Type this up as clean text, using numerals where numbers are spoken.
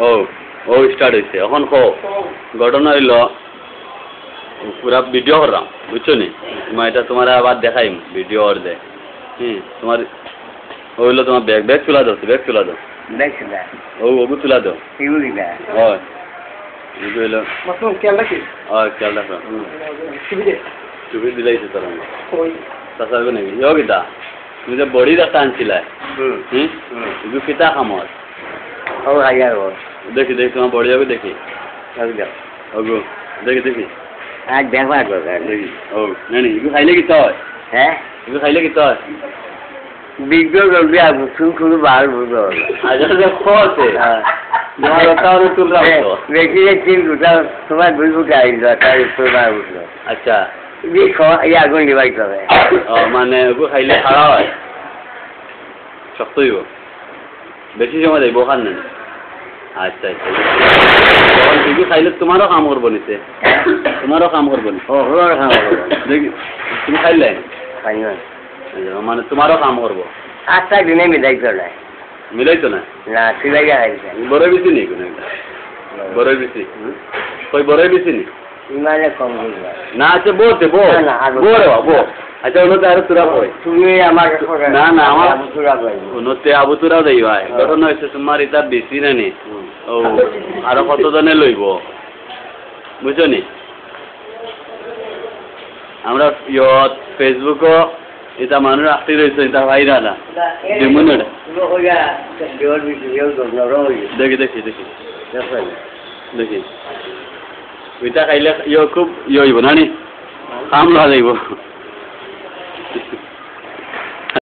ও ও start হয়েছে এখন কো ঘটনা হইল পুরা ভিডিও করলাম বুঝছো নি তোমার এটা তোমার আবার দেখাইম ভিডিও আর দে তোমার হইলো তোমার ব্যাগ ব্যাগ তুলা দাও ব্যাগ তুলা দাও দেখছিলা ও ওগু তুলা দাও এগুলি না হয় এগুলো হইলো মাত্র খেয়াল রাখিস খেয়াল রাখো সুবিধে চুপি দিলাইছে তোর ওই তাছাড়া নাকি ইয় কিতা তুমি যে বড়ি রাস্তা আনছিলা এগুলো কিতা খামর ও হাজার ও দেখি দেখি তোমার বড়ি যাবে দেখি একদম ওগু দেখি দেখি আজ ব্যবহার করবে দেখি ও নানি এগুলো খাইলে কিতা হয় হ্যাঁ এগুলো খাইলে কিতা হয় বিজ্ঞ করবি আর শুরু শুরু বার বুঝতে হবে আচ্ছা খোয়াছে তোমার ওটাও তুলরা বেশি চিন দুটা তোমার দুই ফুটে আইল তার উপর বার বুঝলো আচ্ছা এই আগুন ডিভাইড হবে মানে ওগুলো খাইলে খাড়া হয় শক্ত হইব বেশি সময় যাইব খান না আচ্ছা আচ্ছা তখন এগুলো খাইলে তোমারও কাম করবো নিতে তোমারও কাম করবো নি ও ওর কাম করবো দেখি তুমি খাইলে খাই না মানে তোমারও কাম করবো আচ্ছা দিনে মিলাই চলে মিলাইতো না না সিলাই খাইছে বড়ই বেশি নি কোনো বড়ই বেশি কই বড়ই বেশি নি ইমানে কম করবে না আচ্ছা বলতে বো বো রে বো আচ্ছা ওনতে আর তুরা কই তুমি আমার না না আমার তুরা কই ওনতে আবু তুরাও দেই ভাই ঘটনা হইছে তোমার এটা বেশি না নি ও আর কতজনে লইব বুঝছো নি আমরা ইয়ত ফেসবুকও এটা মানুষ আসতে রয়েছে এটা ভাইরা না যেমন দেখি দেখি দেখি দেখি ওইটা খাইলে ইয়ে খুব ইয়ে হইব না নি কাম লওয়া যাইব